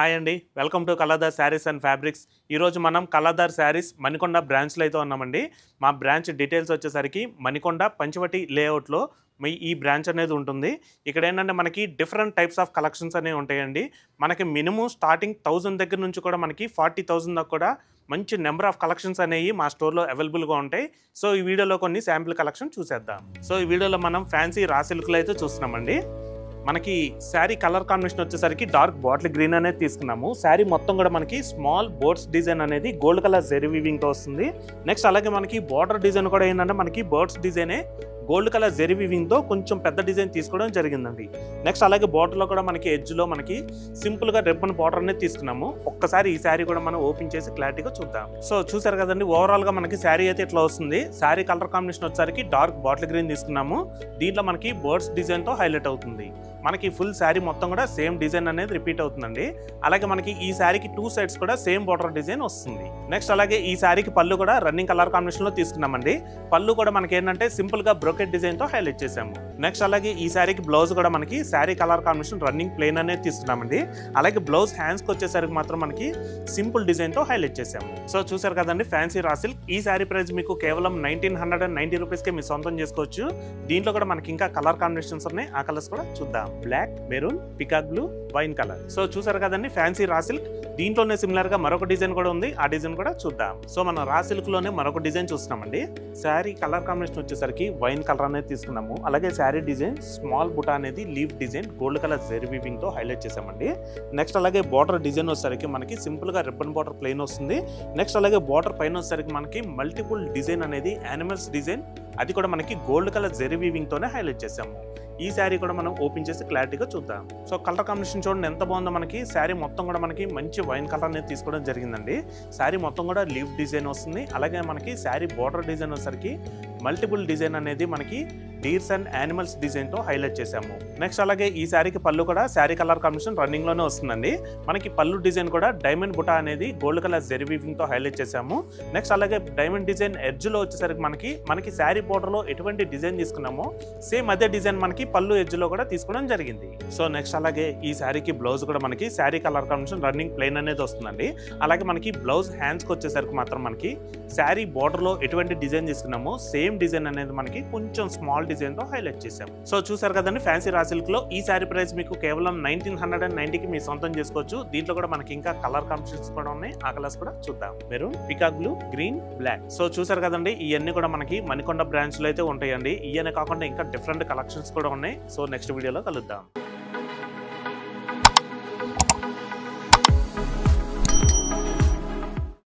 Hi అండి, welcome to Kaladhar saris and fabrics. ఈరోజు మనం కళాధార్ శారీస్ మణికొండ బ్రాంచ్లో అయితే ఉన్నామండి. మా బ్రాంచ్ డీటెయిల్స్ వచ్చేసరికి మణికొండ పంచవటి లేఅవుట్లో ఈ బ్రాంచ్ అనేది ఉంటుంది. ఇక్కడ ఏంటంటే మనకి డిఫరెంట్ టైప్స్ ఆఫ్ కలెక్షన్స్ అనేవి ఉంటాయండి. మనకి మినిమం స్టార్టింగ్ 1000 దగ్గర నుంచి కూడా మనకి 40,000 దాకా కూడా మంచి నెంబర్ ఆఫ్ కలెక్షన్స్ అనేవి మా స్టోర్లో అవైలబుల్గా ఉంటాయి. సో ఈ వీడియోలో కొన్ని శాంపిల్ కలెక్షన్ చూసేద్దాం. సో ఈ వీడియోలో మనం ఫ్యాన్సీ రా సిల్క్లో అయితే చూస్తున్నామండి. మనకి శారీ కలర్ కాంబినేషన్ వచ్చేసరికి డార్క్ బాటిల్ గ్రీన్ అనేది తీసుకున్నాము. శారీ మొత్తం కూడా మనకి స్మాల్ బర్డ్స్ డిజైన్ అనేది గోల్డ్ కలర్ జెరీ వీవింగ్తో వస్తుంది. నెక్స్ట్ అలాగే మనకి బార్డర్ డిజైన్ కూడా ఏంటంటే మనకి బర్డ్స్ డిజైనే గోల్డ్ కలర్ జెరీ వీవింగ్తో కొంచెం పెద్ద డిజైన్ తీసుకోవడం జరిగిందండి. నెక్స్ట్ అలాగే బార్డర్లో కూడా మనకి ఎడ్జ్లో మనకి సింపుల్గా రిబ్బన్ బార్డర్ అనేది తీసుకున్నాము. ఒక్కసారి ఈ శారీ కూడా మనం ఓపెన్ చేసి క్లారిటీగా చూద్దాం. సో చూసారు కదండి, ఓవరాల్గా మనకి శారీ అయితే ఇట్లా వస్తుంది. శారీ కలర్ కాంబినేషన్ వచ్చేసరికి డార్క్ బాటిల్ గ్రీన్ తీసుకున్నాము. దీంట్లో మనకి బర్డ్స్ డిజైన్తో హైలైట్ అవుతుంది. మనకి ఫుల్ శారీ మొత్తం కూడా సేమ్ డిజైన్ అనేది రిపీట్ అవుతుందండి. అలాగే మనకి ఈ శారీకి 2 సైడ్స్ కూడా సేమ్ బార్డర్ డిజైన్ వస్తుంది. నెక్స్ట్ అలాగే ఈ శారీకి పళ్ళు కూడా రన్నింగ్ కలర్ కాంబినేషన్ లో తీసుకున్నామండి. పళ్ళు కూడా మనకి ఏంటంటే సింపుల్ గా బ్రోకెట్ డిజైన్ తో హైలైట్ చేసాము. నెక్స్ట్ అలాగే ఈ శారీకి బ్లౌజ్ కూడా మనకి sari colour combination running plain అనేది తీసుకున్నామండి. అలాగే బ్లౌజ్ హ్యాండ్స్ కి వచ్చేసరికి మాత్రం మనకి సింపుల్ డిజైన్ తో హైలైట్ చేసాము. సో చూసారు కదండి, ఫ్యాన్సీ రా సిల్క్. ఈ శారీ ప్రైస్ మీకు కేవలం 1990 రూపీస్కే మీరు సొంతం చేసుకోవచ్చు. దీంట్లో కూడా మనకి ఇంకా కలర్ కాంబినేషన్స్ ఉన్నాయి. ఆ కలర్స్ కూడా చూద్దాం. Black, maroon, peacock blue, wine colour. So చూసారు కదండి, ఫ్యాన్సీ రా సిల్క్. దీంట్లోనే సిమిలర్ గా మరొక డిజైన్ కూడా ఉంది. ఆ డిజైన్ కూడా చూద్దాం. సో మనం రా సిల్క్ లోనే మరొక డిజైన్ చూస్తున్నామండి. శారీ కలర్ కాంబినేషన్ వచ్చేసరికి వైన్ కలర్ అనేది తీసుకున్నాము. అలాగే శారీ డిజైన్ స్మాల్ బుటా అనేది leaf design gold colour zari weaving తో హైలైట్ చేసామండి. నెక్స్ట్ అలాగే బార్డర్ డిజైన్ వచ్చేసరికి మనకి సింపుల్ గా రిబ్బన్ బార్డర్ ప్లెయిన్ వస్తుంది. నెక్స్ట్ అలాగే బార్డర్ పైన వచ్చేసరికి మనకి మల్టిపుల్ డిజైన్ అనేది యానిమల్స్ డిజైన్, అది కూడా మనకి గోల్డ్ కలర్ జెరీ వీవింగ్ తోనే హైలైట్ చేసాము. ఈ శారీ కూడా మనం ఓపెన్ చేసి క్లారిటీగా చూద్దాం. సో కలర్ కాంబినేషన్ చూడండి ఎంత బాగుందో. మనకి శారీ మొత్తం కూడా మనకి మంచి వైన్ కలర్ అనేది తీసుకోవడం జరిగిందండి. శారీ మొత్తం కూడా లీఫ్ డిజైన్ వస్తుంది. అలాగే మనకి శారీ బార్డర్ డిజైన్ వచ్చేసరికి మల్టిపుల్ డిజైన్ అనేది మనకి డీర్స్ అండ్ యానిమల్స్ డిజైన్ తో హైలైట్ చేసాము. నెక్స్ట్ అలాగే ఈ శారీకి పళ్ళు కూడా శారీ కలర్ కాంబినేషన్ రన్నింగ్ లోనే వస్తుందండి. మనకి పళ్ళు డిజైన్ కూడా డైమండ్ బుటా అనేది గోల్డ్ కలర్ జెరీ వీవింగ్ తో హైలైట్ చేసాము. నెక్స్ట్ అలాగే డైమండ్ డిజైన్ ఎడ్జ్ లో వచ్చేసరికి మనకి శారీ బోర్డర్ లో ఎటువంటి డిజైన్ తీసుకున్నామో సేమ్ అదే డిజైన్ మనకి పళ్ళు ఎడ్జ్ లో కూడా తీసుకోవడం జరిగింది. సో నెక్స్ట్ అలాగే ఈ శారీకి బ్లౌజ్ కూడా మనకి sari colour combination running plain అనేది వస్తుందండి. అలాగే మనకి బ్లౌజ్ హ్యాండ్స్ కి వచ్చేసరికి మాత్రం మనకి శారీ బోర్డర్ లో ఎటువంటి డిజైన్ తీసుకున్నామో సేమ్ డిజైన్ అనేది మనకి కొంచెం స్మాల్ డిజైన్ తో హైలైట్ చేసాం. సో చూసారు కదండి, ఫ్యాన్సీ రా సిల్క్ లో ఈ శారీ ప్రైస్ మీకు కేవలం 1990కి మీ సొంతం చేసుకోవచ్చు. దీంట్లో కూడా మనకి ఇంకా కలర్ కాంబినేషన్స్ కూడా ఉన్నాయి. ఆ కలర్స్ కూడా చూద్దాం. Maroon, peacock blue, green, black. So చూసారు కదండి, ఇవన్నీ కూడా మనకి మణికొండ బ్రాంచ్ లో అయితే ఉంటాయండి. ఇవన్నీ కాకుండా ఇంకా డిఫరెంట్ కలెక్షన్స్ కూడా ఉన్నాయి. సో నెక్స్ట్ వీడియోలో కలుద్దాం.